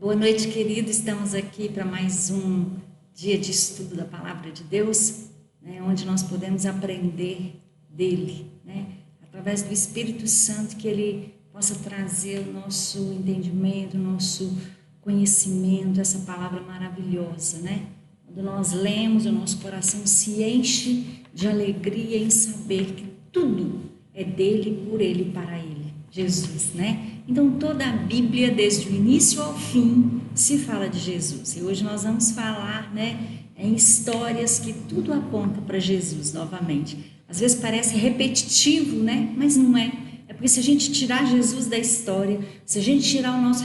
Boa noite, querido. Estamos aqui para mais um dia de estudo da Palavra de Deus, né, onde nós podemos aprender dele, né, através do Espírito Santo, que ele possa trazer o nosso entendimento, o nosso conhecimento, essa palavra maravilhosa, né? Quando nós lemos, o nosso coração se enche de alegria em saber que tudo é dele, por ele e para ele, Jesus, né? Então toda a Bíblia, desde o início ao fim, se fala de Jesus. E hoje nós vamos falar, né, em histórias que tudo aponta para Jesus novamente. Às vezes parece repetitivo, né? Mas não é. É porque se a gente tirar Jesus da história, se a gente tirar o nosso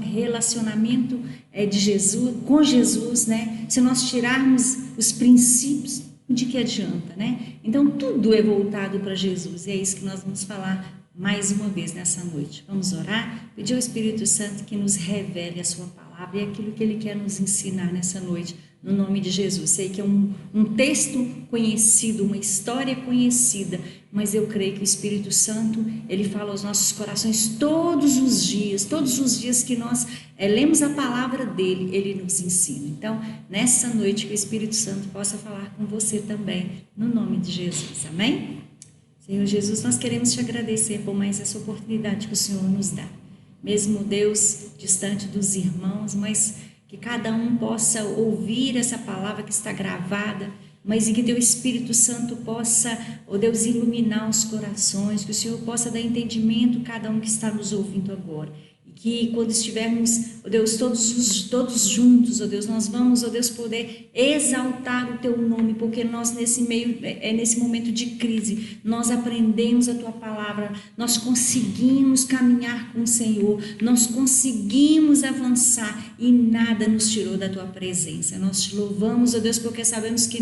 relacionamento de Jesus, com Jesus, né? Se nós tirarmos os princípios, de que adianta, né? Então tudo é voltado para Jesus. E é isso que nós vamos falar mais uma vez nessa noite. Vamos orar, pedir ao Espírito Santo que nos revele a sua palavra e aquilo que ele quer nos ensinar nessa noite, no nome de Jesus. Sei que é um texto conhecido, uma história conhecida, mas eu creio que o Espírito Santo, ele fala aos nossos corações todos os dias que nós lemos a palavra dele, ele nos ensina. Então, nessa noite, que o Espírito Santo possa falar com você também, no nome de Jesus. Amém? Senhor Jesus, nós queremos te agradecer por mais essa oportunidade que o Senhor nos dá. Mesmo Deus distante dos irmãos, mas que cada um possa ouvir essa palavra que está gravada, mas em que teu Espírito Santo possa, ó Deus, iluminar os corações, que o Senhor possa dar entendimento a cada um que está nos ouvindo agora. E que quando estivermos, ó Deus, todos juntos, ó Deus, nós vamos, ó Deus, poder exaltar o teu nome, porque nós nesse momento de crise, nós aprendemos a tua palavra, nós conseguimos caminhar com o Senhor, nós conseguimos avançar e nada nos tirou da tua presença. Nós te louvamos, ó Deus, porque sabemos que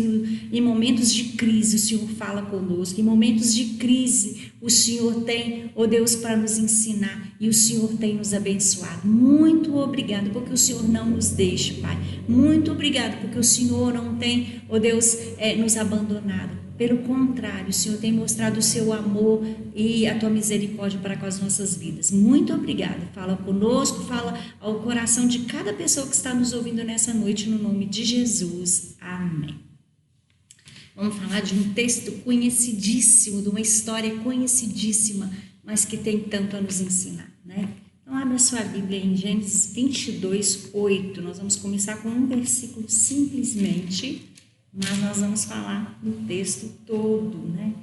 em momentos de crise o Senhor fala conosco, em momentos de crise o Senhor tem, ó Deus, para nos ensinar e o Senhor tem nos abençoado. Muito obrigado porque o Senhor não nos deixa, Pai. Muito obrigado porque o Senhor não tem, ó Deus, nos abandonado. Pelo contrário, o Senhor tem mostrado o seu amor e a tua misericórdia para com as nossas vidas. Muito obrigada. Fala conosco, fala ao coração de cada pessoa que está nos ouvindo nessa noite, no nome de Jesus. Amém. Vamos falar de um texto conhecidíssimo, de uma história conhecidíssima, mas que tem tanto a nos ensinar, né? Então, abra sua Bíblia em Gênesis 22, 8. Nós vamos começar com um versículo simplesmente, mas nós vamos falar no texto todo, né?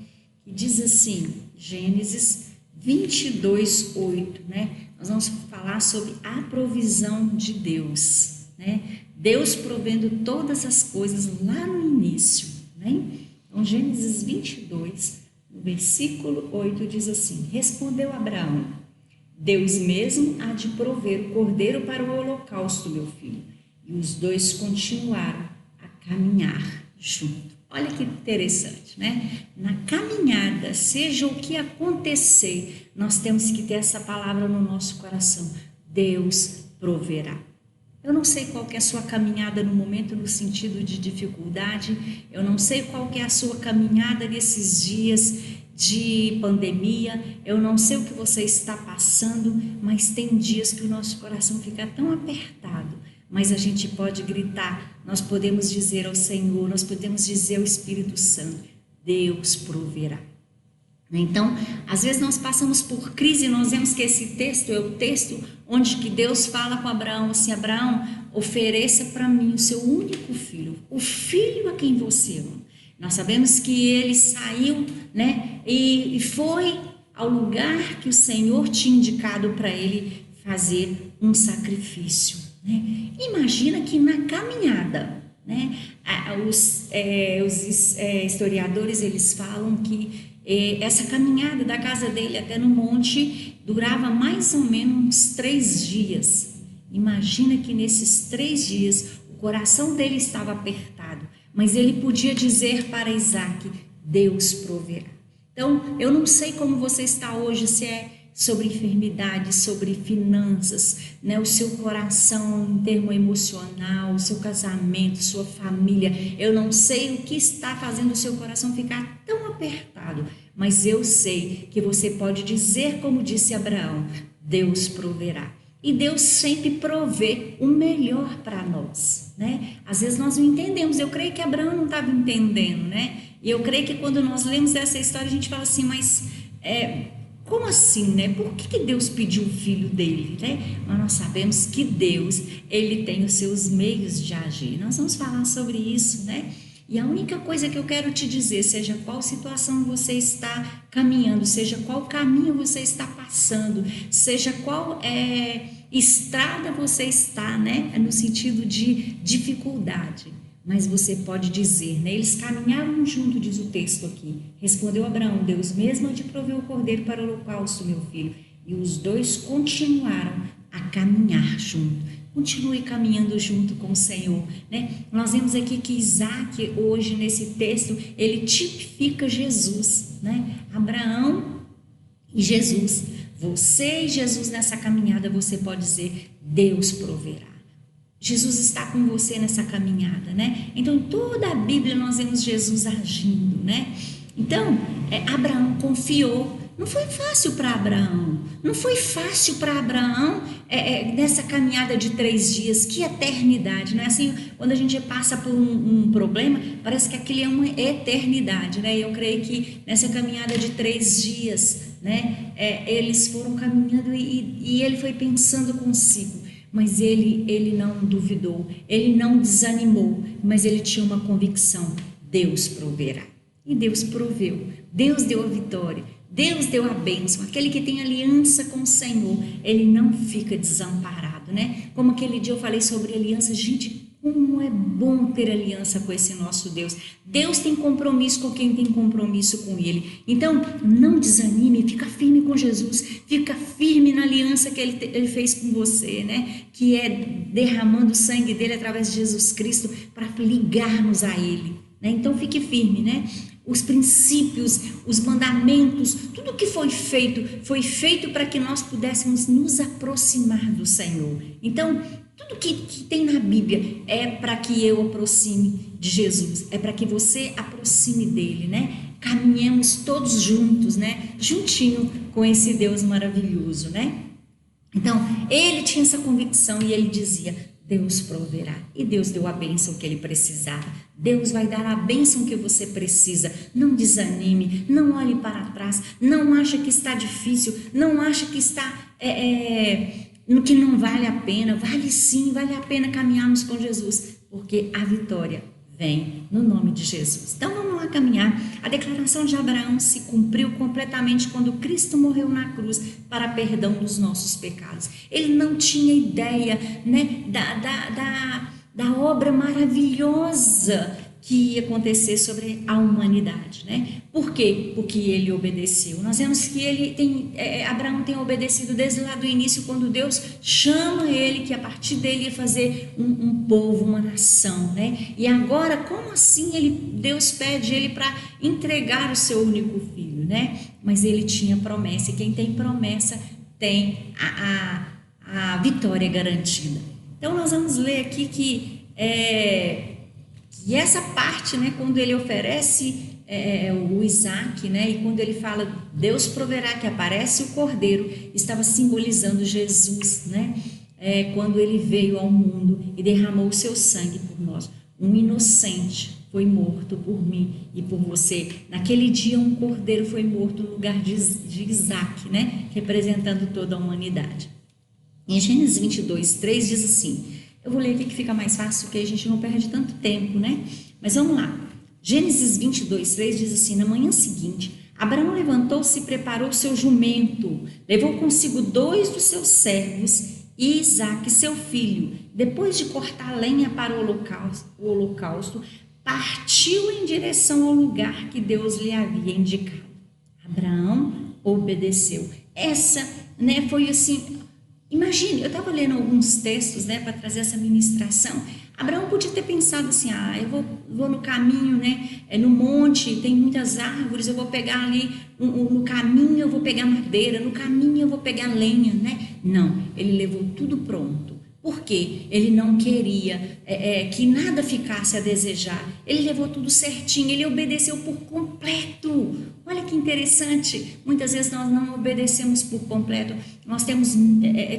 Que diz assim, Gênesis 22, 8, né? Nós vamos falar sobre a provisão de Deus, né? Deus provendo todas as coisas lá no início, né? Então, Gênesis 22, no versículo 8, diz assim, respondeu Abraão, Deus mesmo há de prover o cordeiro para o holocausto, meu filho. E os dois continuaram a caminhar junto. Olha que interessante, né? Na caminhada, seja o que acontecer, nós temos que ter essa palavra no nosso coração. Deus proverá. Eu não sei qual que é a sua caminhada no momento no sentido de dificuldade, eu não sei qual que é a sua caminhada nesses dias de pandemia, eu não sei o que você está passando, mas tem dias que o nosso coração fica tão apertado, mas a gente pode gritar, nós podemos dizer ao Senhor, nós podemos dizer ao Espírito Santo, Deus proverá. Então, às vezes nós passamos por crise e nós vemos que esse texto é o texto onde que Deus fala com Abraão assim, Abraão, ofereça para mim o seu único filho, o filho a quem você ama. Nós sabemos que ele saiu, né, e foi ao lugar que o Senhor tinha indicado para ele fazer um sacrifício, né? Imagina que na caminhada, né, os historiadores eles falam que essa caminhada da casa dele até no monte durava mais ou menos 3 dias. Imagina que nesses 3 dias o coração dele estava apertado, mas ele podia dizer para Isaac, Deus proverá. Então, eu não sei como você está hoje, se é sobre enfermidade, sobre finanças, né? O seu coração em termo emocional, o seu casamento, sua família. Eu não sei o que está fazendo o seu coração ficar tão apertado, mas eu sei que você pode dizer como disse Abraão, Deus proverá. E Deus sempre provê o melhor para nós, né? Às vezes nós não entendemos. Eu creio que Abraão não estava entendendo, né? E eu creio que quando nós lemos essa história, a gente fala assim, mas como assim, né? Por que Deus pediu o filho dele, né? Mas nós sabemos que Deus, ele tem os seus meios de agir. Nós vamos falar sobre isso, né? E a única coisa que eu quero te dizer, seja qual situação você está caminhando, seja qual caminho você está passando, seja qual estrada você está, né? No sentido de dificuldade. Mas você pode dizer, né? Eles caminharam junto, diz o texto aqui. Respondeu Abraão, Deus mesmo há de prover o cordeiro para o holocausto, meu filho. E os dois continuaram a caminhar junto. Continue caminhando junto com o Senhor, né? Nós vemos aqui que Isaac, hoje nesse texto, ele tipifica Jesus, né? Abraão e Jesus. Você e Jesus nessa caminhada, você pode dizer, Deus proverá. Jesus está com você nessa caminhada, né? Então, toda a Bíblia nós vemos Jesus agindo, né? Então, Abraão confiou. Não foi fácil para Abraão. Não foi fácil para Abraão nessa caminhada de 3 dias. Que eternidade, né? Assim, quando a gente passa por um problema, parece que aquilo é uma eternidade, né? Eu creio que nessa caminhada de 3 dias, né? Eles foram caminhando e ele foi pensando consigo. Mas ele não duvidou, ele não desanimou, mas ele tinha uma convicção, Deus proverá. E Deus proveu, Deus deu a vitória, Deus deu a bênção. Aquele que tem aliança com o Senhor, ele não fica desamparado, né? Como aquele dia eu falei sobre aliança, gente, como é bom ter aliança com esse nosso Deus. Deus tem compromisso com quem tem compromisso com Ele. Então, não desanime, fica firme com Jesus, fica firme na aliança que Ele fez com você, né? Que é derramando o sangue dele através de Jesus Cristo para ligarmos a Ele, né? Então, fique firme, né? Os princípios, os mandamentos, tudo que foi feito para que nós pudéssemos nos aproximar do Senhor. Então, tudo que tem na Bíblia é para que eu aproxime de Jesus, é para que você aproxime dele, né? Caminhemos todos juntos, né? Juntinho com esse Deus maravilhoso, né? Então, ele tinha essa convicção e ele dizia, Deus proverá. E Deus deu a bênção que ele precisava. Deus vai dar a bênção que você precisa. Não desanime, não olhe para trás, não acha que está difícil, não acha que está... que não vale a pena. Vale sim, vale a pena caminharmos com Jesus, porque a vitória vem no nome de Jesus. Então vamos lá caminhar. A declaração de Abraão se cumpriu completamente quando Cristo morreu na cruz para perdão dos nossos pecados. Ele não tinha ideia, né, da obra maravilhosa que ia acontecer sobre a humanidade, né? Por quê? Porque ele obedeceu. Nós vemos que Abraão tem obedecido desde lá do início, quando Deus chama ele, que a partir dele ia fazer um povo, uma nação, né? E agora, como assim Deus pede ele para entregar o seu único filho, né? Mas ele tinha promessa, e quem tem promessa tem a vitória garantida. Então nós vamos ler aqui que essa parte, né, quando ele oferece o Isaac, né, e quando ele fala Deus proverá, que aparece o cordeiro, estava simbolizando Jesus, né, quando ele veio ao mundo e derramou o seu sangue por nós. Um inocente foi morto por mim e por você. Naquele dia um cordeiro foi morto no lugar de Isaac, né, representando toda a humanidade. Em Gênesis 22, 3 diz assim, eu vou ler aqui que fica mais fácil, porque a gente não perde tanto tempo, né? Mas vamos lá. Gênesis 22, 3 diz assim, na manhã seguinte, Abraão levantou-se e preparou seu jumento, levou consigo 2 dos seus servos e Isaque, seu filho. Depois de cortar lenha para o holocausto, partiu em direção ao lugar que Deus lhe havia indicado. Abraão obedeceu. Essa, né, foi assim... Imagine, eu estava lendo alguns textos, né, para trazer essa ministração. Abraão podia ter pensado assim, eu vou no caminho, né, no monte, tem muitas árvores, eu vou pegar ali, no caminho eu vou pegar madeira, no caminho eu vou pegar lenha, né? Não, ele levou tudo pronto, Por quê? Ele não queria que nada ficasse a desejar. Ele levou tudo certinho, ele obedeceu por completo. Olha que interessante. Muitas vezes nós não obedecemos por completo. Nós temos,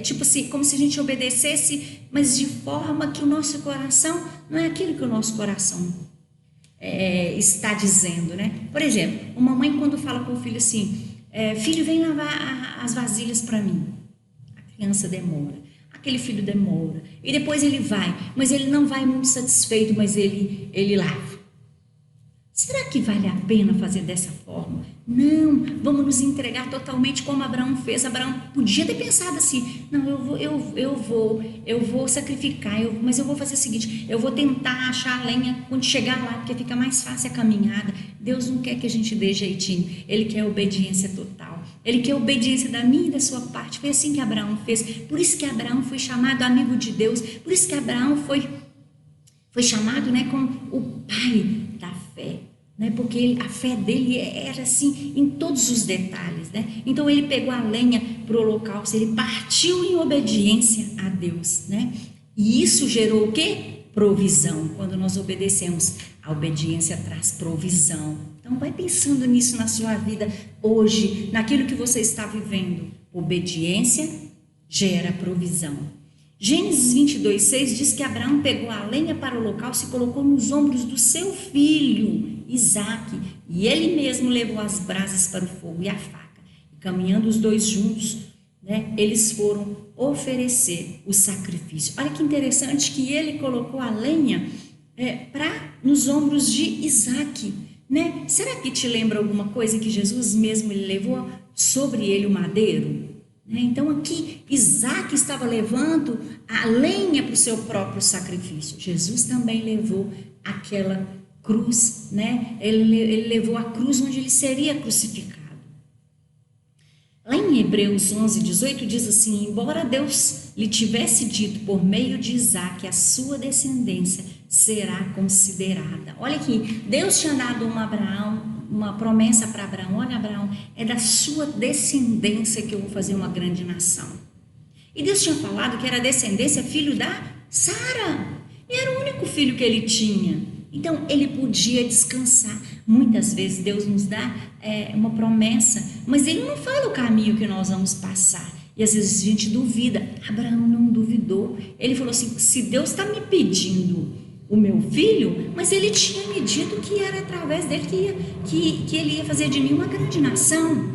tipo assim, como se a gente obedecesse, mas de forma que o nosso coração não é aquilo que o nosso coração está dizendo, né? Por exemplo, uma mãe quando fala com o filho assim, filho, vem lavar as vasilhas para mim. A criança demora, aquele filho demora, e depois ele vai, mas ele não vai muito satisfeito, mas ele lava. Será que vale a pena fazer dessa forma? Não, vamos nos entregar totalmente como Abraão fez. Abraão podia ter pensado assim, não, eu vou sacrificar, mas eu vou fazer o seguinte, eu vou tentar achar a lenha quando chegar lá, porque fica mais fácil a caminhada. Deus não quer que a gente dê jeitinho, Ele quer obediência total. Ele quer obediência da minha e da sua parte. Foi assim que Abraão fez. Por isso que Abraão foi chamado amigo de Deus. Por isso que Abraão foi chamado, né, como o pai da fé, né? Porque a fé dele era assim em todos os detalhes, né? Então ele pegou a lenha para o holocausto, ele partiu em obediência a Deus, né? E isso gerou o quê? Provisão. Quando nós obedecemos, a obediência traz provisão. Então vai pensando nisso na sua vida hoje, naquilo que você está vivendo. Obediência gera provisão. Gênesis 22:6 diz que Abraão pegou a lenha para o holocausto e colocou nos ombros do seu filho Isaque, e ele mesmo levou as brasas para o fogo e a faca. E caminhando os dois juntos, né, eles foram oferecer o sacrifício. Olha que interessante que ele colocou a lenha nos ombros de Isaque, né? Será que te lembra alguma coisa que Jesus mesmo ele levou sobre ele o madeiro? Então aqui Isaque estava levando a lenha para o seu próprio sacrifício. Jesus também levou aquela cruz, né? Ele levou a cruz onde ele seria crucificado. Lá em Hebreus 11:18 diz assim, embora Deus lhe tivesse dito por meio de Isaque, a sua descendência será considerada. Olha aqui, Deus tinha dado uma promessa para Abraão, olha Abraão, é da sua descendência que eu vou fazer uma grande nação. E Deus tinha falado que era descendência, filho da Sara, e era o único filho que ele tinha. Então ele podia descansar. Muitas vezes Deus nos dá uma promessa, mas ele não fala o caminho que nós vamos passar. E às vezes a gente duvida. Abraão não duvidou. Ele falou assim, se Deus está me pedindo o meu filho, mas ele tinha me dito que era através dele que ele ia fazer de mim uma grande nação.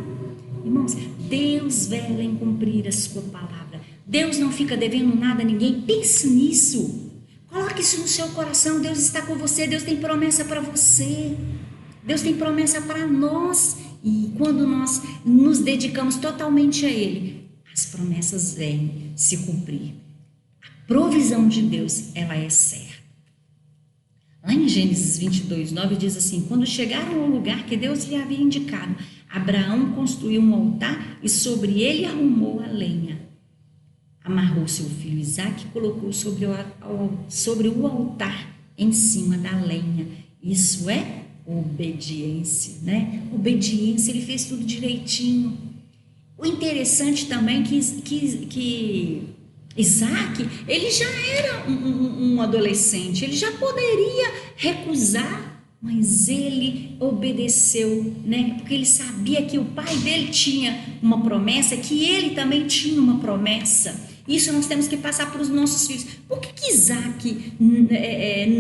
Irmãos, Deus vela em cumprir a sua palavra. Deus não fica devendo nada a ninguém. Pense nisso. Coloque isso no seu coração. Deus está com você. Deus tem promessa para você. Deus tem promessa para nós. E quando nós nos dedicamos totalmente a Ele, as promessas vêm se cumprir. A provisão de Deus, ela é certa. Lá em Gênesis 22:9 diz assim, quando chegaram ao lugar que Deus lhe havia indicado, Abraão construiu um altar e sobre ele arrumou a lenha. Amarrou seu filho Isaque e colocou sobre o altar em cima da lenha. Isso é obediência, né? Obediência, ele fez tudo direitinho. O interessante também que Isaque, ele já era um adolescente, ele já poderia recusar, mas ele obedeceu, né? Porque ele sabia que o pai dele tinha uma promessa, que ele também tinha uma promessa. Isso nós temos que passar para os nossos filhos. Por que Isaque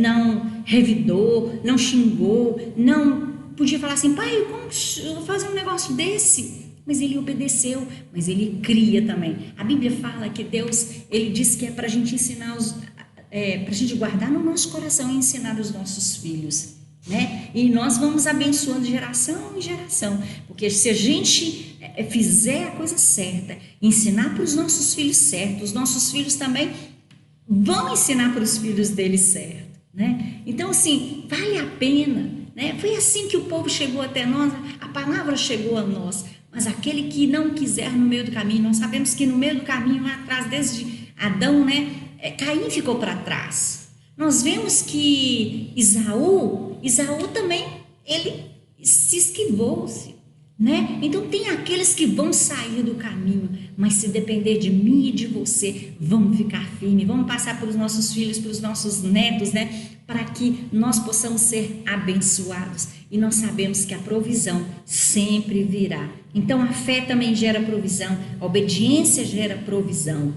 não revidou, não xingou, não podia falar assim, pai, como eu vou fazer um negócio desse? Mas ele obedeceu, mas ele cria também. A Bíblia fala que Deus, ele diz que é para a gente ensinar, para a gente guardar no nosso coração e ensinar os nossos filhos, né? E nós vamos abençoando geração em geração, porque se a gente fizer a coisa certa, ensinar para os nossos filhos certo, os nossos filhos também vão ensinar para os filhos deles certo, né? Então assim, vale a pena, né? Foi assim que o povo chegou até nós, a palavra chegou a nós. Mas aquele que não quiser no meio do caminho, nós sabemos que no meio do caminho, lá atrás, desde Adão, né, Caim ficou para trás. Nós vemos que Isaú também, ele se esquivou-se, né? Então tem aqueles que vão sair do caminho, mas se depender de mim e de você, vamos ficar firmes, vamos passar para os nossos filhos, para os nossos netos, né? Para que nós possamos ser abençoados. E nós sabemos que a provisão sempre virá. Então a fé também gera provisão, a obediência gera provisão.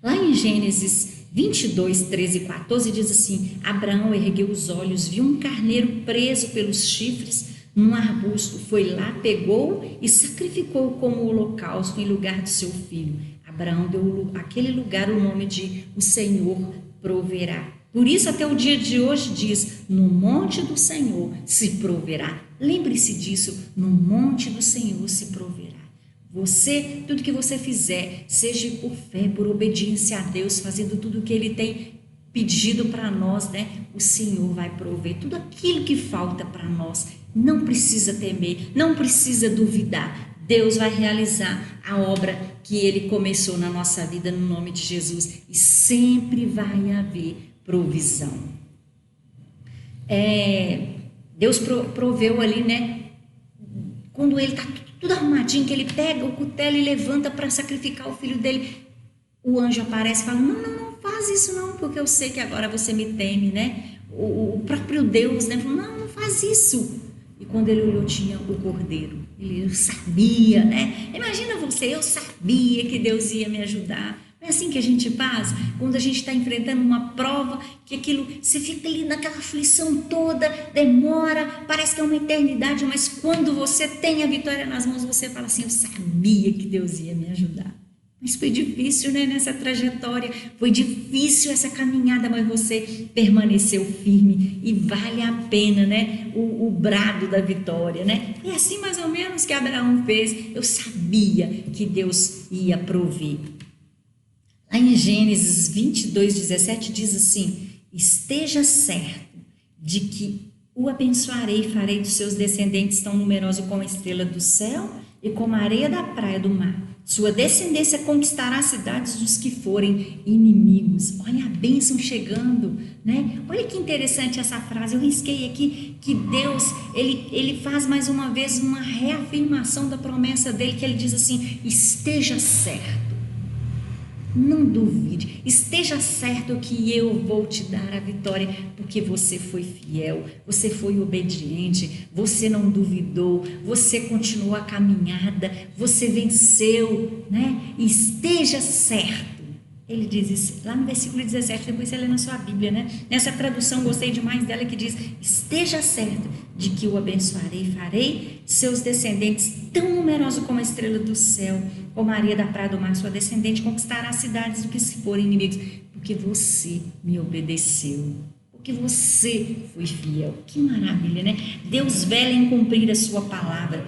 Lá em Gênesis 22, 13 e 14 diz assim: Abraão ergueu os olhos, viu um carneiro preso pelos chifres num arbusto, foi lá, pegou e sacrificou como holocausto em lugar de seu filho. Abraão deu àquele lugar o nome de O Senhor Proverá. Por isso até o dia de hoje diz: no monte do Senhor se proverá. Lembre-se disso, no monte do Senhor se proverá. Você, tudo que você fizer, seja por fé, por obediência a Deus, fazendo tudo o que Ele tem pedido para nós, né? O Senhor vai prover tudo aquilo que falta para nós. Não precisa temer, não precisa duvidar. Deus vai realizar a obra que Ele começou na nossa vida no nome de Jesus. E sempre vai haver provisão. Deus proveu ali, né? Quando ele está tudo arrumadinho, que ele pega o cutelo e levanta para sacrificar o filho dele, o anjo aparece e fala: não faz isso não, porque eu sei que agora você me teme, né? O próprio Deus, né, falou: não faz isso. E quando ele olhou, tinha o cordeiro. Ele sabia, né? Imagina você: eu sabia que Deus ia me ajudar. É assim que a gente faz quando a gente está enfrentando uma prova, que aquilo, você fica ali naquela aflição toda, demora, parece que é uma eternidade, mas quando você tem a vitória nas mãos, você fala assim: eu sabia que Deus ia me ajudar. Mas foi difícil, né, nessa trajetória, foi difícil essa caminhada, mas você permaneceu firme e vale a pena, né, o brado da vitória, né? É assim mais ou menos que Abraão fez. Eu sabia que Deus ia prover. Lá em Gênesis 22, 17 diz assim: esteja certo de que o abençoarei e farei dos seus descendentes tão numerosos como a estrela do céu e como a areia da praia do mar. Sua descendência conquistará as cidades dos que forem inimigos. Olha a bênção chegando, né? Olha que interessante essa frase. Eu risquei aqui que Deus, ele faz mais uma vez uma reafirmação da promessa dele, que ele diz assim: esteja certo. Não duvide, esteja certo que eu vou te dar a vitória, porque você foi fiel, você foi obediente, você não duvidou, você continuou a caminhada, você venceu, né? Esteja certo. Ele diz isso lá no versículo 17, depois você lê na sua Bíblia, né? Nessa tradução, gostei demais dela, que diz: esteja certo de que o abençoarei e farei seus descendentes tão numerosos como a estrela do céu, como a areia da praia do mar. Sua descendente conquistará as cidades do que se forem inimigos, porque você me obedeceu, porque você foi fiel. Que maravilha, né? Deus vela em cumprir a sua palavra.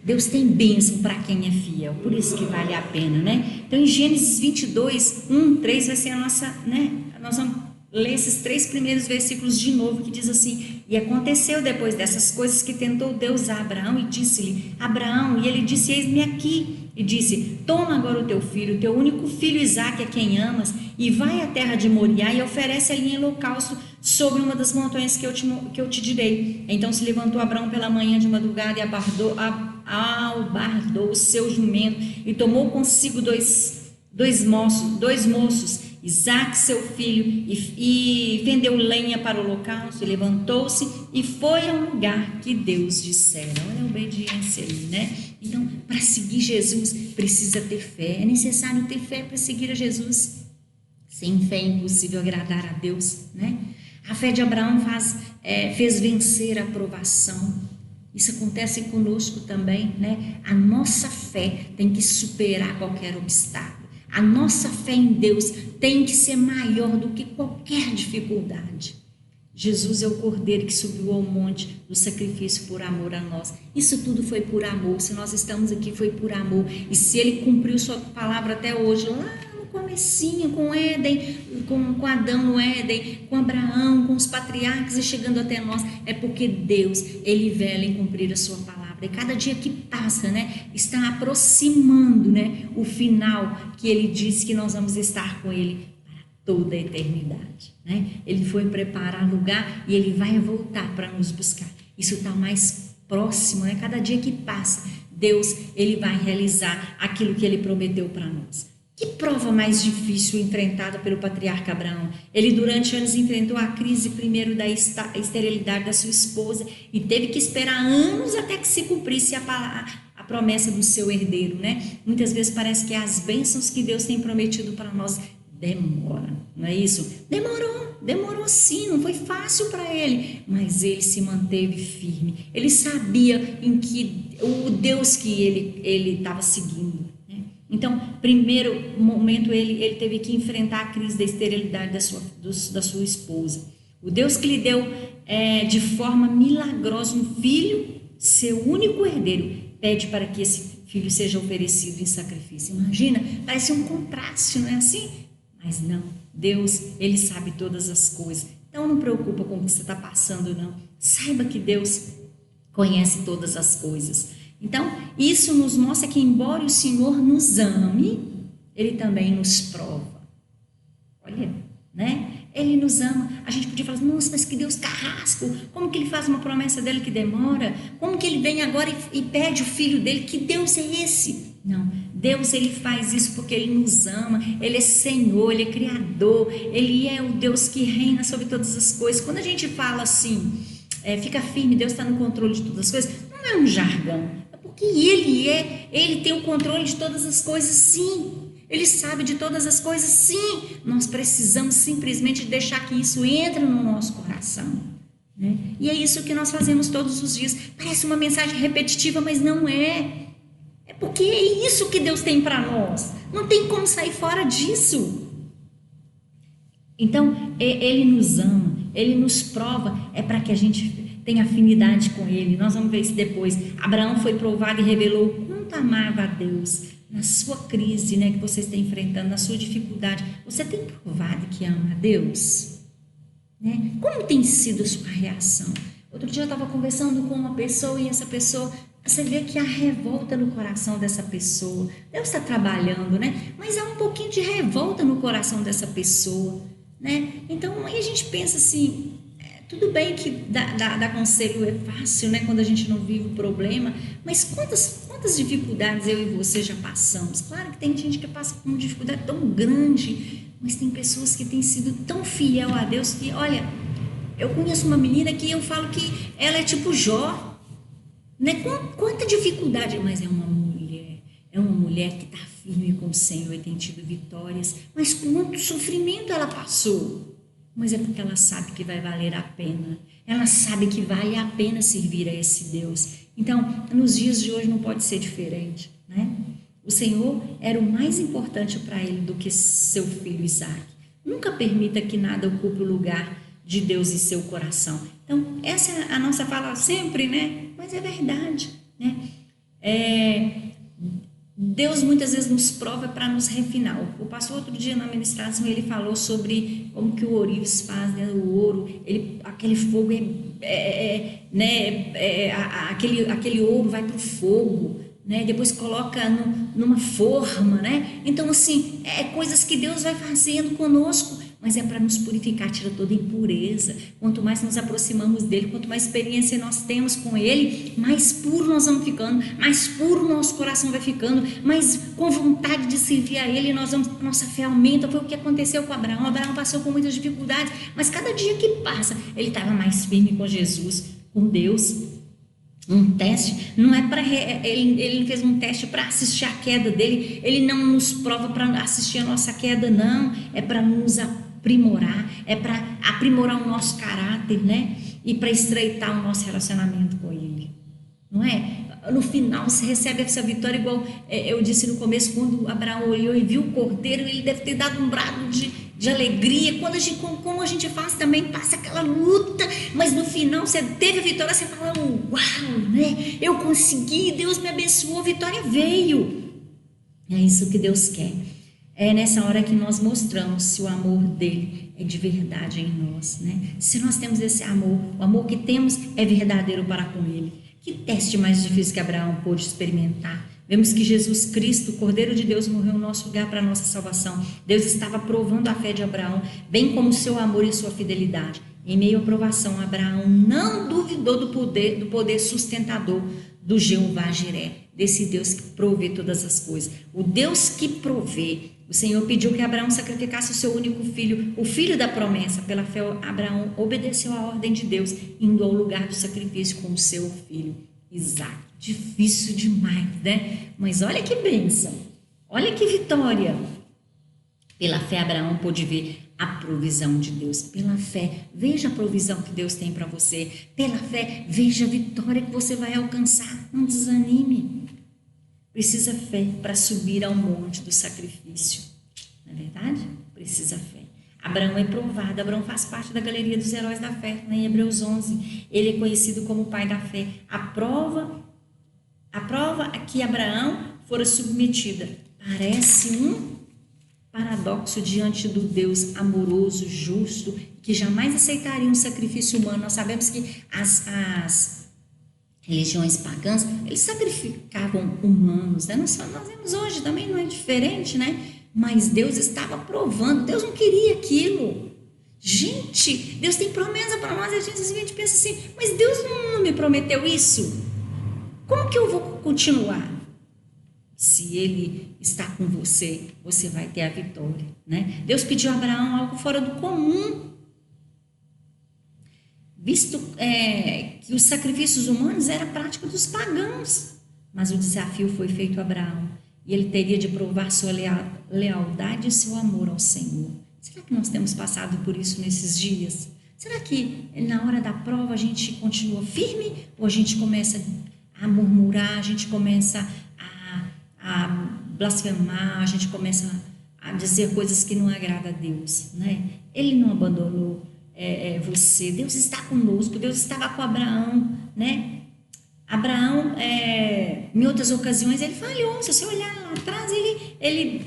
Deus tem bênção para quem é fiel, por isso que vale a pena, né? Então em Gênesis 22, 1, 3 vai ser a nossa, né? Nós vamos ler esses 3 primeiros versículos de novo, que diz assim: e aconteceu depois dessas coisas que tentou Deus a Abraão e disse-lhe: Abraão, e ele disse: eis-me aqui. E disse: toma agora o teu filho, teu único filho Isaque, a quem amas, e vai à terra de Moriá e oferece ali em holocausto sobre uma das montanhas que eu te direi. Então se levantou Abraão pela manhã de madrugada e albardou o seu jumento e tomou consigo dois moços, Isaque seu filho, e vendeu lenha para o holocausto, e levantou-se e foi ao lugar que Deus dissera. Olha a obediência ali, né? Então, para seguir Jesus, precisa ter fé. É necessário ter fé para seguir a Jesus. Sem fé é impossível agradar a Deus, né? A fé de Abraão fez vencer a provação. Isso acontece conosco também, né? A nossa fé tem que superar qualquer obstáculo. A nossa fé em Deus tem que ser maior do que qualquer dificuldade. Jesus é o cordeiro que subiu ao monte do sacrifício por amor a nós. Isso tudo foi por amor. Se nós estamos aqui, foi por amor. E se Ele cumpriu sua palavra até hoje, lá no comecinho, com Éden, com Adão no Éden, com Abraão, com os patriarcas e chegando até nós, é porque Deus, Ele vela em cumprir a sua palavra. E cada dia que passa, né, está aproximando, né, o final que Ele disse que nós vamos estar com Ele para toda a eternidade, né? Ele foi preparar lugar e Ele vai voltar para nos buscar. Isso está mais próximo, né? Cada dia que passa, Deus, ele vai realizar aquilo que ele prometeu para nós. Que prova mais difícil enfrentada pelo patriarca Abraão? Ele durante anos enfrentou a crise primeiro da esterilidade da sua esposa e teve que esperar anos até que se cumprisse a promessa do seu herdeiro, né? Muitas vezes parece que as bênçãos que Deus tem prometido para nós demora, não é isso? Demorou sim, não foi fácil para ele, mas ele se manteve firme. Ele sabia em que o Deus que ele estava seguindo. Então, primeiro momento, ele teve que enfrentar a crise da esterilidade da sua esposa. O Deus que lhe deu de forma milagrosa um filho, seu único herdeiro, pede para que esse filho seja oferecido em sacrifício. Imagina, parece um contraste, não é assim? Mas não, Deus, ele sabe todas as coisas. Então, não preocupa com o que você está passando, não. Saiba que Deus conhece todas as coisas. Então, isso nos mostra que, embora o Senhor nos ame, Ele também nos prova. Olha, né? Ele nos ama. A gente podia falar, nossa, mas que Deus carrasco. Como que Ele faz uma promessa dele que demora? Como que Ele vem agora e pede o filho dele? Que Deus é esse? Não, Deus, Ele faz isso porque Ele nos ama. Ele é Senhor, Ele é Criador. Ele é o Deus que reina sobre todas as coisas. Quando a gente fala assim, fica firme, Deus está no controle de todas as coisas, não é um jargão. Que ele tem o controle de todas as coisas, sim. Ele sabe de todas as coisas, sim. Nós precisamos simplesmente deixar que isso entre no nosso coração, né? E é isso que nós fazemos todos os dias. Parece uma mensagem repetitiva, mas não é. É porque é isso que Deus tem para nós. Não tem como sair fora disso. Então, Ele nos ama, Ele nos prova, é para que a gente tem afinidade com Ele. Nós vamos ver isso depois. Abraão foi provado e revelou quanto amava a Deus. Na sua crise, né, que você está enfrentando, na sua dificuldade, você tem provado que ama a Deus? Né? Como tem sido a sua reação? Outro dia eu estava conversando com uma pessoa e essa pessoa, você vê que há revolta no coração dessa pessoa. Deus está trabalhando, né? Mas há um pouquinho de revolta no coração dessa pessoa, né? Então aí a gente pensa assim, tudo bem que dar conselho é fácil, né, quando a gente não vive o problema, mas quantas dificuldades eu e você já passamos? Claro que tem gente que passa por uma dificuldade tão grande, mas tem pessoas que têm sido tão fiel a Deus que, olha, eu conheço uma menina que eu falo que ela é tipo Jó, né? Quanta dificuldade, mas é uma mulher que está firme com o Senhor e tem tido vitórias, mas quanto sofrimento ela passou. Mas é porque ela sabe que vai valer a pena. Ela sabe que vale a pena servir a esse Deus. Então, nos dias de hoje não pode ser diferente, né? O Senhor era o mais importante para ele do que seu filho Isaac. Nunca permita que nada ocupe o lugar de Deus em seu coração. Então, essa é a nossa fala sempre, né? Mas é verdade, né? Deus muitas vezes nos prova para nos refinar. O pastor outro dia na ministração ele falou sobre como que o ourives faz, né? O ouro, aquele fogo aquele ouro vai para o fogo, né? Depois coloca numa forma, né? Então assim, coisas que Deus vai fazendo conosco, mas é para nos purificar, tira toda impureza. Quanto mais nos aproximamos dele, quanto mais experiência nós temos com ele, mais puro nós vamos ficando, mais puro nosso coração vai ficando, mais com vontade de servir a ele, nossa fé aumenta. Foi o que aconteceu com Abraão. Abraão passou por muitas dificuldades, mas cada dia que passa, ele estava mais firme com Jesus, com Deus. Um teste, não é para ele fez um teste para assistir a queda dele, ele não nos prova para assistir a nossa queda, não, é para nos aprimorar, é para aprimorar o nosso caráter, né? E para estreitar o nosso relacionamento com ele, não é? No final você recebe essa vitória, igual eu disse no começo, quando Abraão olhou e viu o cordeiro, ele deve ter dado um brado de alegria. Como a gente faz também, passa aquela luta, mas no final você teve a vitória, você fala, uau, né? Eu consegui, Deus me abençoou, a vitória veio. É isso que Deus quer. É nessa hora que nós mostramos se o amor dele é de verdade em nós, né? Se nós temos esse amor, o amor que temos é verdadeiro para com ele. Que teste mais difícil que Abraão pôde experimentar? Vemos que Jesus Cristo, o Cordeiro de Deus, morreu no nosso lugar para a nossa salvação. Deus estava provando a fé de Abraão, bem como o seu amor e sua fidelidade. Em meio à provação, Abraão não duvidou do poder sustentador do Jeová Jiré, desse Deus que provê todas as coisas. O Deus que provê. O Senhor pediu que Abraão sacrificasse o seu único filho, o filho da promessa. Pela fé, Abraão obedeceu à ordem de Deus, indo ao lugar do sacrifício com o seu filho Isaque. Difícil demais, né? Mas olha que bênção, olha que vitória. Pela fé, Abraão pôde ver a provisão de Deus. Pela fé, veja a provisão que Deus tem para você. Pela fé, veja a vitória que você vai alcançar. Não desanime. Precisa fé para subir ao monte do sacrifício. Não é verdade? Precisa fé. Abraão é provado. Abraão faz parte da galeria dos heróis da fé, em Hebreus 11. Ele é conhecido como o pai da fé. A prova a que Abraão fora submetida parece um paradoxo diante do Deus amoroso, justo, que jamais aceitaria um sacrifício humano. Nós sabemos que as religiões pagãs, eles sacrificavam humanos, né? Nós vemos hoje também, não é diferente, né? Mas Deus estava provando, Deus não queria aquilo. Gente, Deus tem promessa para nós, e a gente pensa assim, mas Deus não me prometeu isso? Como que eu vou continuar? Se Ele está com você, você vai ter a vitória, né? Deus pediu a Abraão algo fora do comum, visto que os sacrifícios humanos eram a prática dos pagãos, mas o desafio foi feito a Abraão, e ele teria de provar sua lealdade e seu amor ao Senhor. Será que nós temos passado por isso nesses dias? Será que na hora da prova a gente continua firme, ou a gente começa a murmurar, a gente começa a blasfemar, a gente começa a dizer coisas que não agradam a Deus, né? Ele não abandonou você, Deus está conosco, Deus estava com Abraão, né? Abraão, em outras ocasiões, ele falhou. Se você olhar lá atrás, ele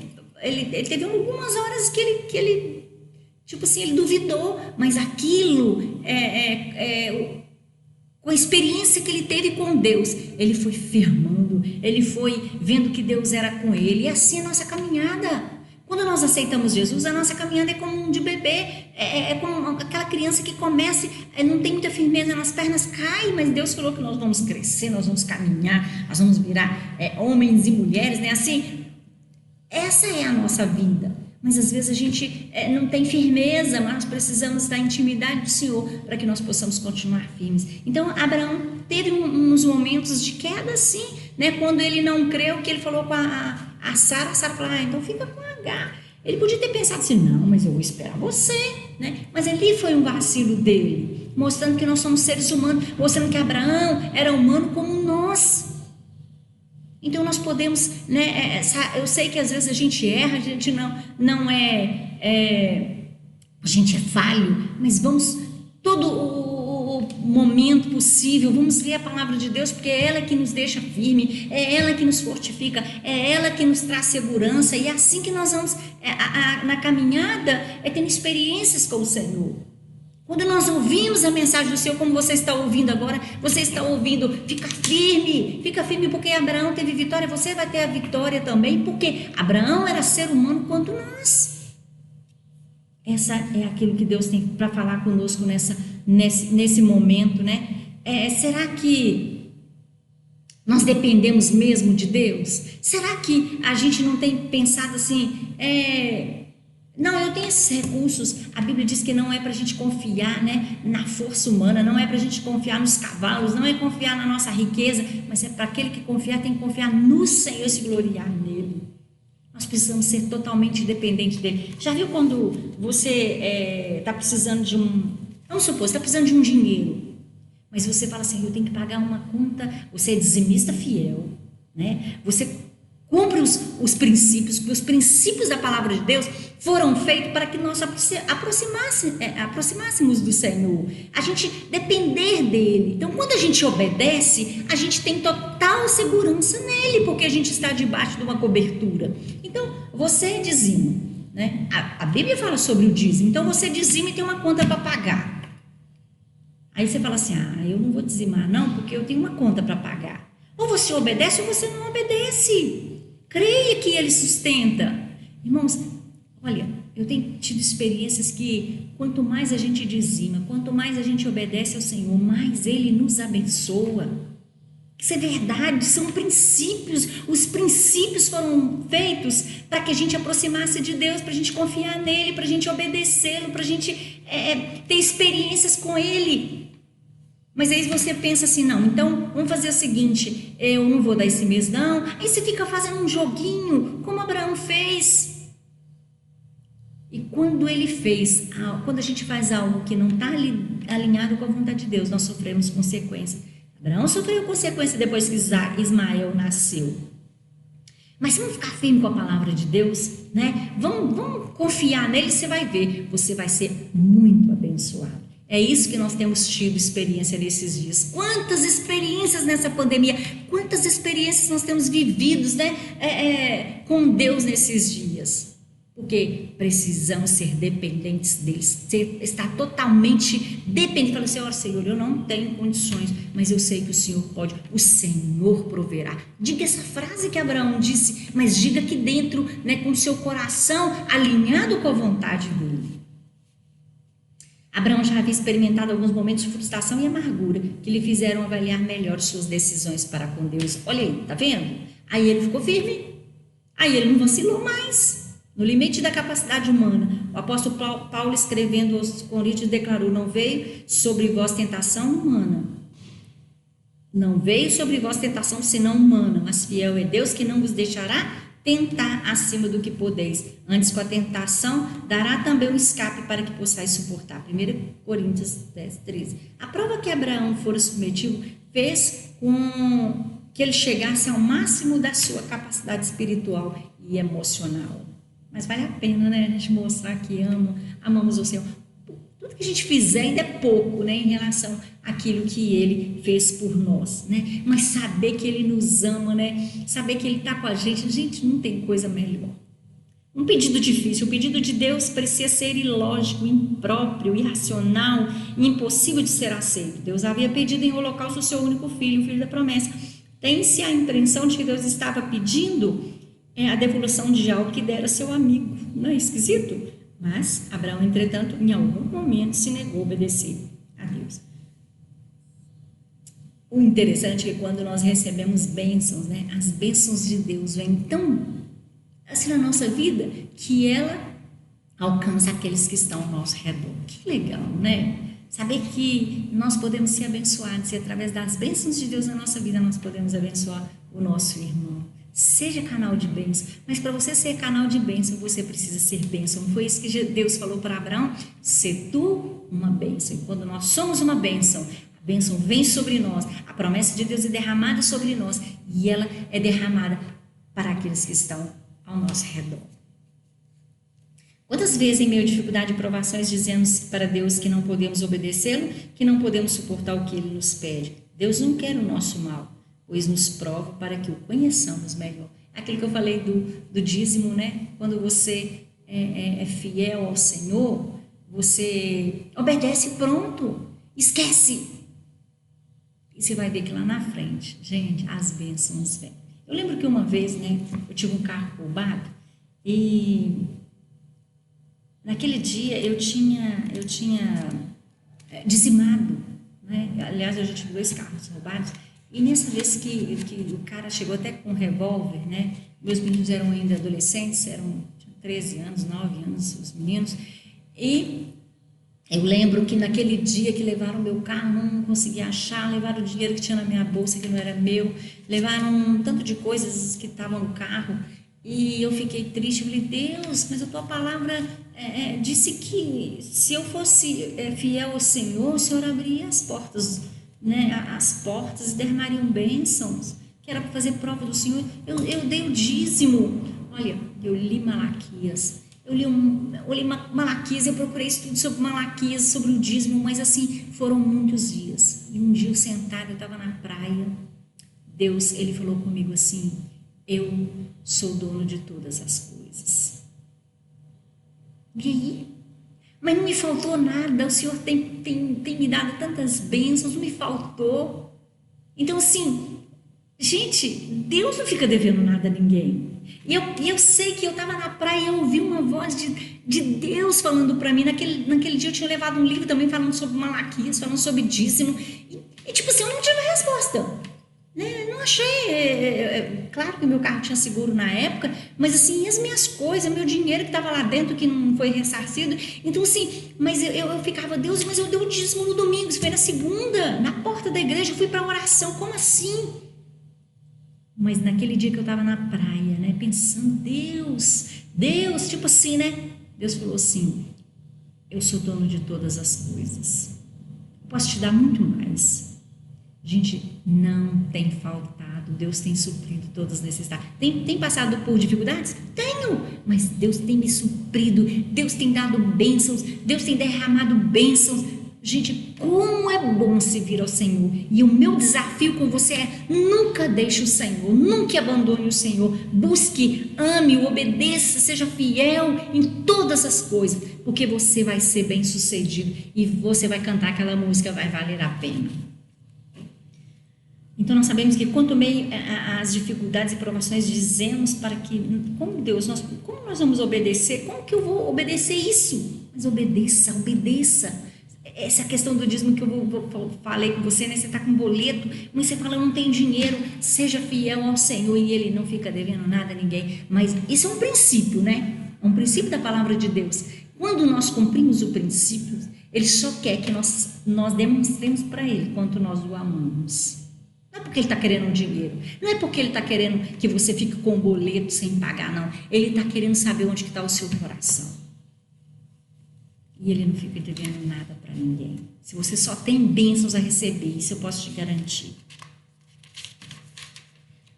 teve algumas horas que ele tipo assim, ele duvidou, mas aquilo com a experiência que ele teve com Deus, ele foi firmando, ele foi vendo que Deus era com ele. E assim a nossa caminhada, quando nós aceitamos Jesus, a nossa caminhada é como um de bebê, é como aquela criança que começa, não tem muita firmeza nas pernas, cai, mas Deus falou que nós vamos crescer, nós vamos caminhar, nós vamos virar homens e mulheres, né? Assim, essa é a nossa vida. Mas às vezes a gente não tem firmeza, mas nós precisamos da intimidade do Senhor para que nós possamos continuar firmes. Então Abraão teve uns momentos de queda, sim, né? Quando ele não creu, que ele falou com a Sara falou, então fica com H. Ele podia ter pensado assim, não, mas eu vou esperar você, né? Mas ali foi um vacilo dele, mostrando que nós somos seres humanos, mostrando que Abraão era humano como nós. Então nós podemos, né, eu sei que às vezes a gente erra, a gente não a gente é falho, mas vamos todo o momento possível, vamos ler a palavra de Deus, porque é ela que nos deixa firme, é ela que nos fortifica, é ela que nos traz segurança, e é assim que nós vamos na caminhada, tendo experiências com o Senhor. Quando nós ouvimos a mensagem do Senhor, como você está ouvindo agora, você está ouvindo, fica firme, porque Abraão teve vitória, você vai ter a vitória também, porque Abraão era ser humano quanto nós. Essa é aquilo que Deus tem para falar conosco nesse momento, né? Será que nós dependemos mesmo de Deus? Será que a gente não tem pensado assim, não, eu tenho esses recursos, a Bíblia diz que não é para a gente confiar, né, na força humana, não é para a gente confiar nos cavalos, não é confiar na nossa riqueza, mas é para aquele que confiar, tem que confiar no Senhor e se gloriar nele. Nós precisamos ser totalmente dependentes dele. Já viu quando você está precisando de vamos supor, você está precisando de um dinheiro, mas você fala assim, eu tenho que pagar uma conta, você é dizimista fiel, né? Você cumpre os princípios, porque os princípios da palavra de Deus foram feitos para que nós aproximássemos do Senhor, a gente depender dele. Então, quando a gente obedece, a gente tem total segurança nele, porque a gente está debaixo de uma cobertura. Então, você dizima, né? A Bíblia fala sobre o dízimo, então você dizima e tem uma conta para pagar. Aí você fala assim, eu não vou dizimar não, porque eu tenho uma conta para pagar. Ou você obedece ou você não obedece. Creia que ele sustenta. Irmãos, Olha, eu tenho tido experiências que quanto mais a gente dizima, quanto mais a gente obedece ao Senhor, mais Ele nos abençoa. Isso é verdade, são princípios. Os princípios foram feitos para que a gente aproximasse de Deus, para a gente confiar nele, para a gente obedecê-lo, para a gente ter experiências com Ele. Mas aí você pensa assim, não, então vamos fazer o seguinte, eu não vou dar esse mês não. Aí você fica fazendo um joguinho, como Abraão fez. E quando ele fez, quando a gente faz algo que não está alinhado com a vontade de Deus, nós sofremos consequências. Abraão sofreu consequência depois que Ismael nasceu. Mas vamos ficar firme com a palavra de Deus, né? Vamos confiar nele, você vai ver, você vai ser muito abençoado. É isso que nós temos tido experiência nesses dias. Quantas experiências nessa pandemia, quantas experiências nós temos vividos, né? Com Deus nesses dias. Porque precisamos ser dependentes deles, estar totalmente dependente. Fala assim, Senhor, eu não tenho condições, mas eu sei que o Senhor pode, o Senhor proverá. Diga essa frase que Abraão disse, mas diga aqui dentro, né, com o seu coração alinhado com a vontade dele. Abraão já havia experimentado alguns momentos de frustração e amargura que lhe fizeram avaliar melhor suas decisões para com Deus. Olha aí, tá vendo? Aí ele ficou firme, aí ele não vacilou mais. No limite da capacidade humana, o apóstolo Paulo, escrevendo aos Coríntios, declarou: não veio sobre vós tentação humana. Não veio sobre vós tentação senão humana, mas fiel é Deus que não vos deixará tentar acima do que podeis. Antes, com a tentação, dará também um escape para que possais suportar. 1 Coríntios 10, 13. A prova que Abraão fora submetido fez com que ele chegasse ao máximo da sua capacidade espiritual e emocional. Mas vale a pena, né, a gente mostrar que amamos o Senhor. Tudo que a gente fizer ainda é pouco, né, em relação àquilo que Ele fez por nós, né? Mas saber que Ele nos ama, né? Saber que Ele está com a gente, não tem coisa melhor. Um pedido difícil, o pedido de Deus parecia ser ilógico, impróprio, irracional, impossível de ser aceito. Deus havia pedido em holocausto o seu único filho, o filho da promessa. Tem-se a impressão de que Deus estava pedindo a devolução de algo que dera seu amigo. Não é esquisito? Mas Abraão, entretanto, em algum momento se negou a obedecer a Deus. O interessante é que quando nós recebemos bênçãos, né, as bênçãos de Deus vêm tão assim na nossa vida que ela alcança aqueles que estão ao nosso redor. Que legal, né? Saber que nós podemos ser abençoados e através das bênçãos de Deus na nossa vida nós podemos abençoar o nosso irmão. Seja canal de bênção, mas para você ser canal de bênção, você precisa ser bênção. Foi isso que Deus falou para Abraão: ser tu uma bênção. E quando nós somos uma bênção, a bênção vem sobre nós, a promessa de Deus é derramada sobre nós e ela é derramada para aqueles que estão ao nosso redor. Quantas vezes, em meio a dificuldade e provações, dizemos para Deus que não podemos obedecê-lo, que não podemos suportar o que ele nos pede? Deus não quer o nosso mal, pois nos prova para que o conheçamos melhor. Aquilo que eu falei do dízimo, né? Quando você é fiel ao Senhor, você obedece, pronto, esquece. E você vai ver que lá na frente, gente, as bênçãos vêm. Eu lembro que uma vez, né, eu tive um carro roubado e naquele dia eu tinha dizimado, né? Aliás, eu já tive 2 carros roubados. E nessa vez que o cara chegou até com um revólver, né? Meus meninos eram ainda adolescentes, tinham 13 anos, 9 anos, os meninos. E eu lembro que naquele dia que levaram meu carro, não consegui achar, levaram o dinheiro que tinha na minha bolsa, que não era meu, levaram um tanto de coisas que estavam no carro. E eu fiquei triste, eu falei: Deus, mas a tua palavra disse que se eu fosse fiel ao Senhor, o Senhor abriria as portas, né, as portas derramariam bênçãos, que era para fazer prova do Senhor. Eu dei o dízimo. Olha, eu li Malaquias, eu li Malaquias, eu procurei estudo sobre Malaquias, sobre o dízimo, mas assim, foram muitos dias. E um dia eu sentada, eu estava na praia, Deus, Ele falou comigo assim: eu sou dono de todas as coisas. E aí? Mas não me faltou nada, o Senhor tem me dado tantas bênçãos, não me faltou. Então assim, Gente, Deus não fica devendo nada a ninguém. E eu sei que eu estava na praia e eu ouvi uma voz de Deus falando para mim. Naquele dia eu tinha levado um livro também falando sobre Malaquias, falando sobre dízimo. E tipo assim, eu não tive resposta. Né? Não achei. Claro que o meu carro tinha seguro na época, mas assim, as minhas coisas, meu dinheiro que estava lá dentro que não foi ressarcido. Então, assim, mas eu ficava, Deus, mas eu dei o dízimo no domingo, isso foi na segunda, na porta da igreja, eu fui para oração, como assim? Mas naquele dia que eu estava na praia, né, pensando, Deus, tipo assim, né? Deus falou assim: eu sou dono de todas as coisas, posso te dar muito mais. Gente, não tem faltado, Deus tem suprido todas as necessidades. Tem passado por dificuldades? Tenho, mas Deus tem me suprido, Deus tem dado bênçãos, Deus tem derramado bênçãos. Gente, como é bom servir ao Senhor. E o meu desafio com você é: nunca deixe o Senhor, nunca abandone o Senhor. Busque, ame-o, obedeça, seja fiel em todas as coisas, porque você vai ser bem sucedido e você vai cantar aquela música, vai valer a pena. Então nós sabemos que quanto meio às dificuldades e provações, dizemos para que, como nós vamos obedecer? Como que eu vou obedecer isso? Mas obedeça. Essa é a questão do dízimo que eu falei com você, né? Você está com boleto, mas você fala, não tem dinheiro, seja fiel ao Senhor e Ele não fica devendo nada a ninguém. Mas isso é um princípio, né? É um princípio da palavra de Deus. Quando nós cumprimos o princípio, Ele só quer que nós demonstremos para Ele quanto nós o amamos. Não é porque Ele está querendo um dinheiro, não é porque Ele está querendo que você fique com o boleto sem pagar, não. Ele está querendo saber onde está o seu coração. E Ele não fica devendo nada para ninguém. Se você só tem bênçãos a receber, isso eu posso te garantir.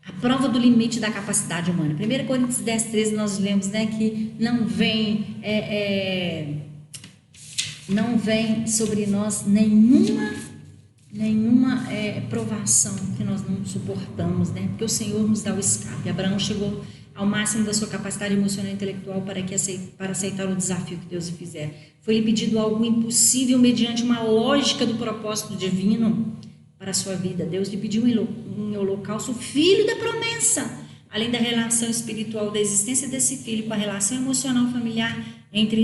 A prova do limite da capacidade humana. 1 Coríntios 10, 13, nós lemos, né, que não vem sobre nós nenhuma provação que nós não suportamos, né? Porque o Senhor nos dá o escape. Abraão chegou ao máximo da sua capacidade emocional e intelectual para aceitar o desafio que Deus lhe fizer. Foi-lhe pedido algo impossível mediante uma lógica do propósito divino para a sua vida. Deus lhe pediu em holocausto o filho da promessa, além da relação espiritual da existência desse filho com a relação emocional familiar entre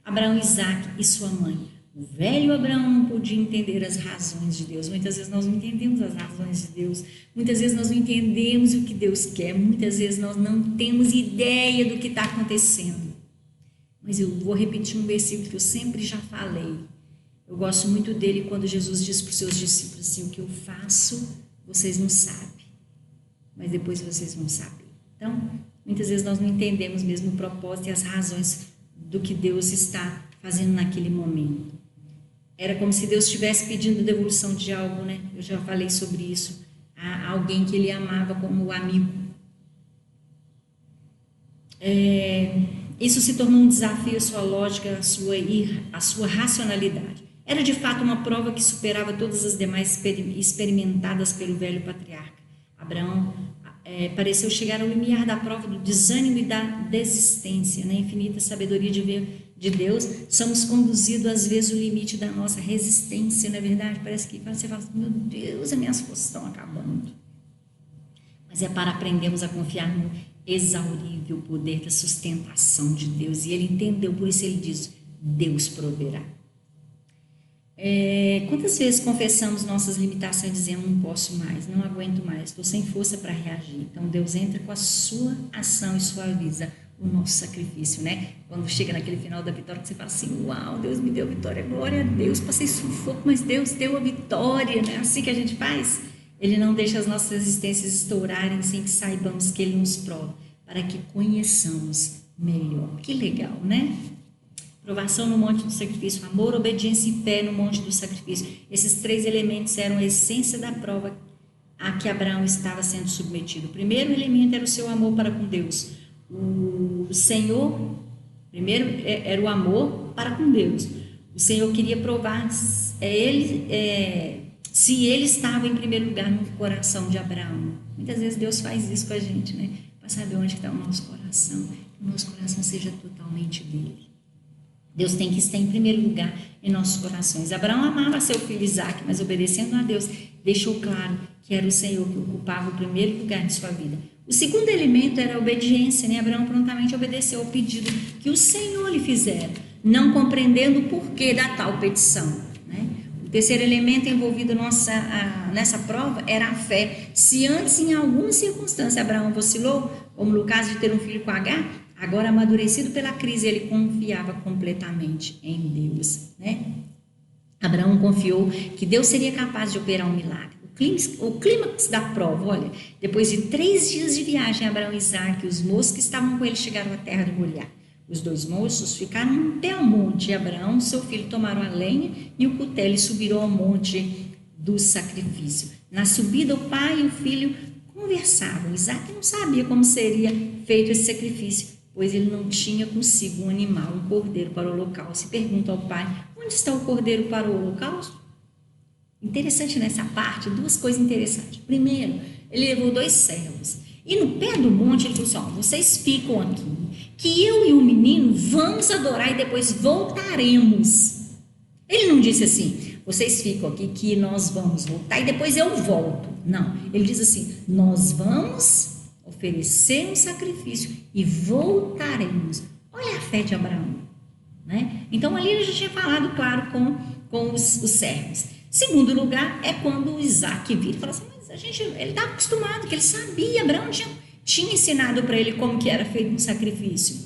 Abraão, Isaac e sua mãe. O velho Abraão não podia entender as razões de Deus. Muitas vezes nós não entendemos as razões de Deus. Muitas vezes nós não entendemos o que Deus quer. Muitas vezes nós não temos ideia do que está acontecendo. Mas eu vou repetir um versículo que eu sempre já falei. Eu gosto muito dele quando Jesus diz para os seus discípulos assim: o que eu faço, vocês não sabem, mas depois vocês vão saber. Então, muitas vezes nós não entendemos mesmo o propósito e as razões do que Deus está fazendo naquele momento. Era como se Deus estivesse pedindo devolução de algo, né? Eu já falei sobre isso. A alguém que ele amava como amigo. Isso se tornou um desafio à sua lógica, à sua racionalidade. Era de fato uma prova que superava todas as demais experimentadas pelo velho patriarca. Abraão pareceu chegar ao limiar da prova do desânimo e da desistência. Na infinita sabedoria de Deus, somos conduzidos às vezes ao limite da nossa resistência, não é verdade? Parece que você fala assim: meu Deus, as minhas forças estão acabando. Mas é para aprendermos a confiar no exaurível poder da sustentação de Deus. E ele entendeu, por isso ele diz: Deus proverá. Quantas vezes confessamos nossas limitações dizendo: não posso mais, não aguento mais, estou sem força para reagir? Então Deus entra com a sua ação e suaviza o nosso sacrifício, né? Quando chega naquele final da vitória, que você fala assim: uau, Deus me deu a vitória, glória a Deus, passei sufoco, mas Deus deu a vitória, não é assim que a gente faz? Ele não deixa as nossas resistências estourarem sem que saibamos que Ele nos prova, para que conheçamos melhor. Que legal, né? Provação no monte do sacrifício, amor, obediência e fé no monte do sacrifício. Esses 3 elementos eram a essência da prova a que Abraão estava sendo submetido. O primeiro elemento era o seu amor para com Deus. O Senhor, primeiro, era o amor para com Deus. O Senhor queria provar se Ele estava em primeiro lugar no coração de Abraão. Muitas vezes Deus faz isso com a gente, né? Para saber onde está o nosso coração. Que o nosso coração seja totalmente dele. Deus tem que estar em primeiro lugar em nossos corações. Abraão amava seu filho Isaac, mas obedecendo a Deus, deixou claro que era o Senhor que ocupava o primeiro lugar de sua vida. O segundo elemento era a obediência, né? Abraão prontamente obedeceu ao pedido que o Senhor lhe fizera, não compreendendo o porquê da tal petição, né? O terceiro elemento envolvido nessa prova era a fé. Se antes, em alguma circunstância, Abraão vacilou, como no caso de ter um filho com Agar, agora amadurecido pela crise, ele confiava completamente em Deus, né? Abraão confiou que Deus seria capaz de operar um milagre. O clímax da prova, olha, depois de 3 dias de viagem, Abraão e Isaque e os moços que estavam com ele chegaram à terra de Moriá. Os 2 moços ficaram até ao monte, e Abraão e seu filho tomaram a lenha e o cutelo e subiram ao monte do sacrifício. Na subida, o pai e o filho conversavam. Isaque não sabia como seria feito esse sacrifício, pois ele não tinha consigo um animal, um cordeiro para o holocausto. E pergunta ao pai: onde está o cordeiro para o holocausto? Interessante nessa parte, 2 coisas interessantes. Primeiro, ele levou 2 servos. E no pé do monte ele falou assim: vocês ficam aqui, que eu e o menino vamos adorar e depois voltaremos. Ele não disse assim: vocês ficam aqui que nós vamos voltar e depois eu volto. Não, ele diz assim: nós vamos oferecer um sacrifício e voltaremos. Olha a fé de Abraão, né? Então ali ele já tinha falado, claro, com os servos. Segundo lugar é quando o Isaque vira e fala assim: mas ele estava acostumado, que ele sabia, Abraão tinha ensinado para ele como que era feito um sacrifício.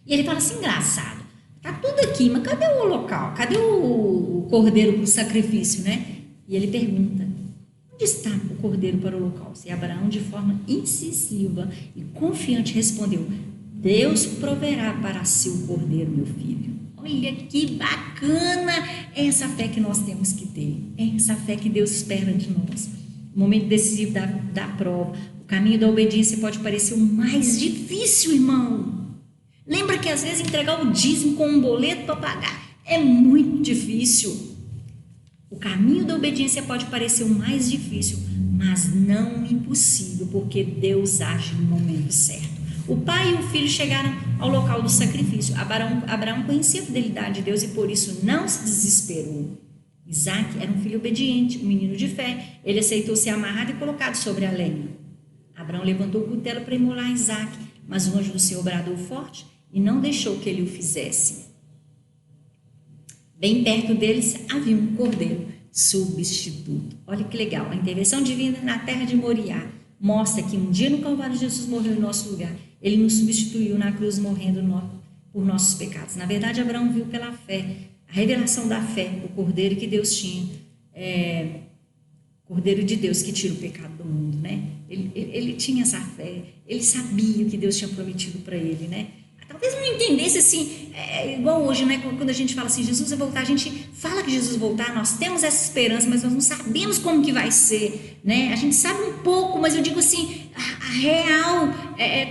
E ele fala assim: engraçado, tá tudo aqui, mas cadê o local? Cadê o cordeiro para o sacrifício, né? E ele pergunta: onde está o cordeiro para o holocausto? E Abraão, de forma incisiva e confiante, respondeu: Deus proverá para si o cordeiro, meu filho. Olha que bacana essa fé que nós temos que ter, essa fé que Deus espera de nós. O momento decisivo da prova, o caminho da obediência pode parecer o mais difícil, irmão. Lembra que às vezes entregar o dízimo com um boleto para pagar é muito difícil. O caminho da obediência pode parecer o mais difícil, mas não impossível, porque Deus age no momento certo. O pai e o filho chegaram ao local do sacrifício. Abraão conhecia a fidelidade de Deus e por isso não se desesperou. Isaque era um filho obediente, um menino de fé. Ele aceitou ser amarrado e colocado sobre a lenha. Abraão levantou o cutelo para imolar Isaque, mas o anjo do Senhor bradou forte e não deixou que ele o fizesse. Bem perto deles havia um cordeiro substituto. Olha que legal, a intervenção divina na terra de Moriá mostra que um dia no Calvário Jesus morreu em nosso lugar. Ele nos substituiu na cruz, morrendo por nossos pecados. Na verdade, Abraão viu pela fé, a revelação da fé, o cordeiro que Deus tinha, cordeiro de Deus que tira o pecado do mundo, né? Ele tinha essa fé, ele sabia o que Deus tinha prometido para ele, né? Talvez não entendesse assim, igual hoje, né? Quando a gente fala assim, Jesus vai voltar, a gente fala que Jesus vai voltar, nós temos essa esperança, mas nós não sabemos como que vai ser, né? A gente sabe um pouco, mas eu digo assim, a real,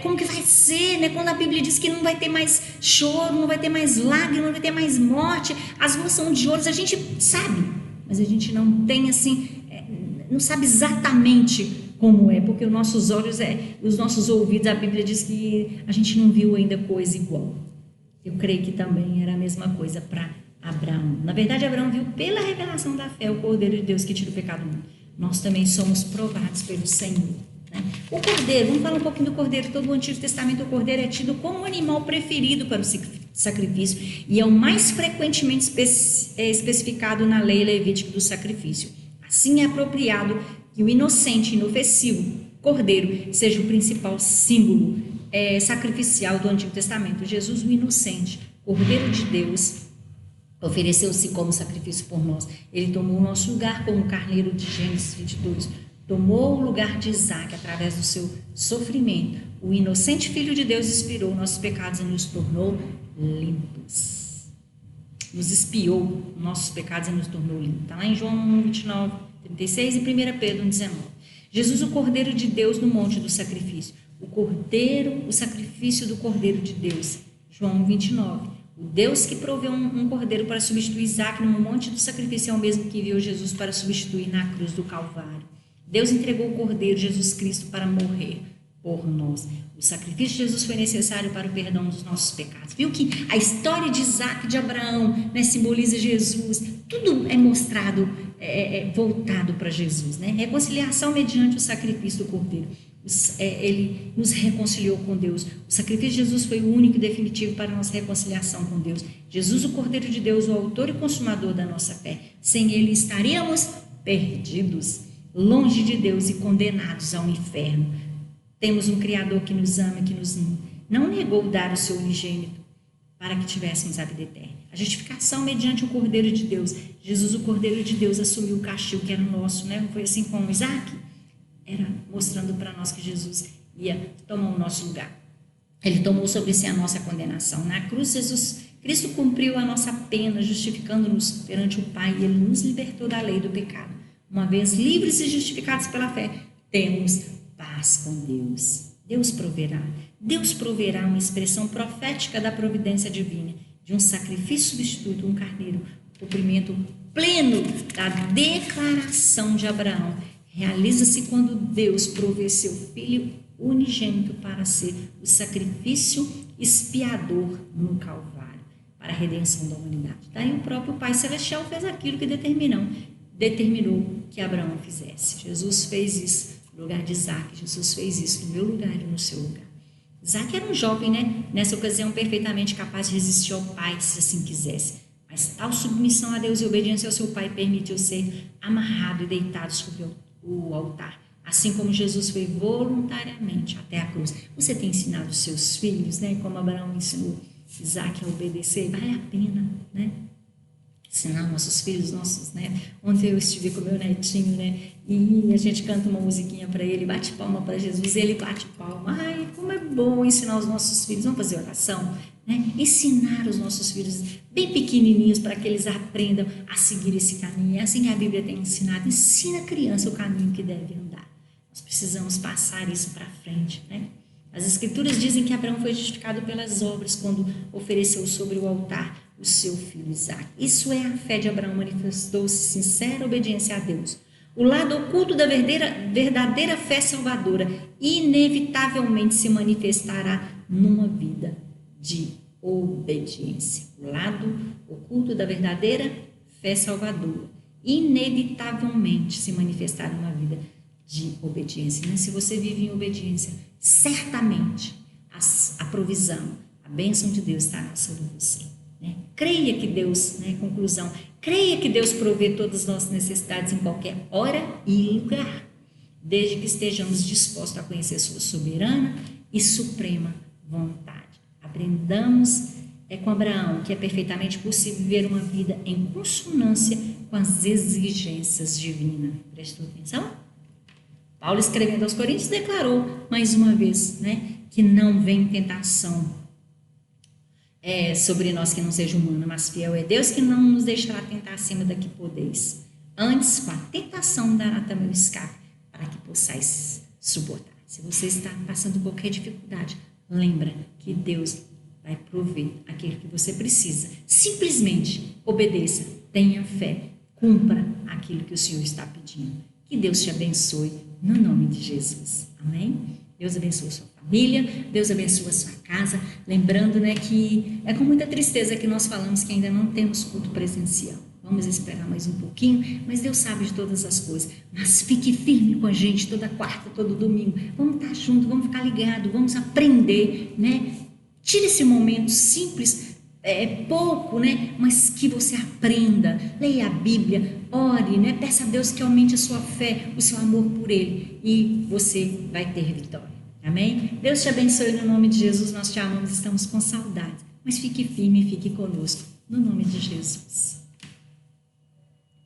como que vai ser, né? Quando a Bíblia diz que não vai ter mais choro, não vai ter mais lágrimas, não vai ter mais morte, as ruas são de ouros, a gente sabe, mas a gente não tem assim, não sabe exatamente como é, porque os nossos olhos, os nossos ouvidos, a Bíblia diz que a gente não viu ainda coisa igual. Eu creio que também era a mesma coisa para Abraão. Na verdade, Abraão viu pela revelação da fé o Cordeiro de Deus que tira o pecado do mundo. Nós também somos provados pelo Senhor, né? O Cordeiro, vamos falar um pouquinho do Cordeiro. Todo o Antigo Testamento, o Cordeiro é tido como o animal preferido para o sacrifício e é o mais frequentemente especificado na lei levítica do sacrifício. Assim é apropriado que o inocente, inofensivo cordeiro seja o principal símbolo sacrificial do Antigo Testamento. Jesus, o inocente, cordeiro de Deus, ofereceu-se como sacrifício por nós. Ele tomou o nosso lugar como carneiro de Gênesis 22. Tomou o lugar de Isaque através do seu sofrimento. O inocente Filho de Deus expirou nossos pecados e nos tornou limpos. Nos expiou nossos pecados e nos tornou limpos. Está lá em João 1, 29, 36 e 1 Pedro 1, 19. Jesus, o Cordeiro de Deus no monte do sacrifício. O Cordeiro, o sacrifício do Cordeiro de Deus. João 1, 29. O Deus que proveu um cordeiro para substituir Isaque no monte do sacrifício é o mesmo que enviou Jesus para substituir na cruz do Calvário. Deus entregou o Cordeiro Jesus Cristo para morrer por nós. O sacrifício de Jesus foi necessário para o perdão dos nossos pecados. Viu que a história de Isaque, de Abraão, né, simboliza Jesus. Tudo é mostrado voltado para Jesus, né? Reconciliação mediante o sacrifício do Cordeiro. Ele nos reconciliou com Deus. O sacrifício de Jesus foi o único e definitivo para a nossa reconciliação com Deus. Jesus, o Cordeiro de Deus, o autor e consumador da nossa fé. Sem ele estaríamos perdidos, longe de Deus e condenados ao inferno. Temos um Criador que nos ama, que nos não negou dar o seu unigênito para que tivéssemos a vida eterna. A justificação mediante o Cordeiro de Deus. Jesus, o Cordeiro de Deus, assumiu o castigo que era nosso, né? Não foi assim com Isaac? Era mostrando para nós que Jesus ia tomar o nosso lugar. Ele tomou sobre si a nossa condenação. Na cruz, Cristo cumpriu a nossa pena, justificando-nos perante o Pai, e Ele nos libertou da lei do pecado. Uma vez livres e justificados pela fé, temos paz com Deus. Deus proverá uma expressão profética da providência divina, de um sacrifício substituto, um carneiro, cumprimento pleno da declaração de Abraão. Realiza-se quando Deus provê seu Filho unigênito para ser o sacrifício expiador no Calvário, para a redenção da humanidade. Daí o próprio Pai Celestial fez aquilo que determinou que Abraão fizesse. Jesus fez isso no lugar de Isaac. Jesus fez isso no meu lugar e no seu lugar. Isaac era um jovem, né? Nessa ocasião perfeitamente capaz de resistir ao pai, se assim quisesse. Mas tal submissão a Deus e obediência ao seu pai permitiu ser amarrado e deitado sobre o altar. Assim como Jesus foi voluntariamente até a cruz. Você tem ensinado os seus filhos, né? Como Abraão ensinou Isaac a obedecer? Vale a pena, né? Ensinar nossos filhos, nossos netos. Ontem eu estive com meu netinho, né? E a gente canta uma musiquinha para ele, bate palma para Jesus, ele bate palma. Ai, como é bom ensinar os nossos filhos. Vamos fazer oração, né? Ensinar os nossos filhos bem pequenininhos para que eles aprendam a seguir esse caminho. É assim que a Bíblia tem ensinado. Ensina a criança o caminho que deve andar. Nós precisamos passar isso para frente, né? As Escrituras dizem que Abraão foi justificado pelas obras quando ofereceu sobre o altar o seu filho Isaac. Isso é a fé de Abraão, manifestou-se sincera obediência a Deus. O lado oculto da verdadeira fé salvadora inevitavelmente se manifestará numa vida de obediência. O lado oculto da verdadeira fé salvadora inevitavelmente se manifestará numa vida de obediência. Né? Se você vive em obediência, certamente a provisão, a bênção de Deus estará sobre você. Né? Creia que Deus, né, conclusão, creia que Deus provê todas as nossas necessidades em qualquer hora e lugar, desde que estejamos dispostos a conhecer sua soberana e suprema vontade. Aprendamos com Abraão que é perfeitamente possível viver uma vida em consonância com as exigências divinas. Prestou atenção? Paulo, escrevendo aos Coríntios, declarou mais uma vez, né, que não vem tentação sobre nós que não seja humana, mas fiel é Deus que não nos deixará tentar acima da que podeis. Antes, com a tentação dará também o escape, para que possais suportar. Se você está passando qualquer dificuldade, lembra que Deus vai prover aquilo que você precisa. Simplesmente obedeça, tenha fé, cumpra aquilo que o Senhor está pedindo. Que Deus te abençoe, no nome de Jesus. Amém? Deus abençoe a sua família, Deus abençoe a sua casa. Lembrando, né, que é com muita tristeza que nós falamos que ainda não temos culto presencial. Vamos esperar mais um pouquinho, mas Deus sabe de todas as coisas. Mas fique firme com a gente toda quarta, todo domingo. Vamos estar juntos, vamos ficar ligados, vamos aprender, né? Tire esse momento simples, pouco, né? Mas que você aprenda, leia a Bíblia, ore, né? Peça a Deus que aumente a sua fé, o seu amor por Ele, e você vai ter vitória. Amém? Deus te abençoe no nome de Jesus. Nós te amamos, estamos com saudade. Mas fique firme e fique conosco, no nome de Jesus.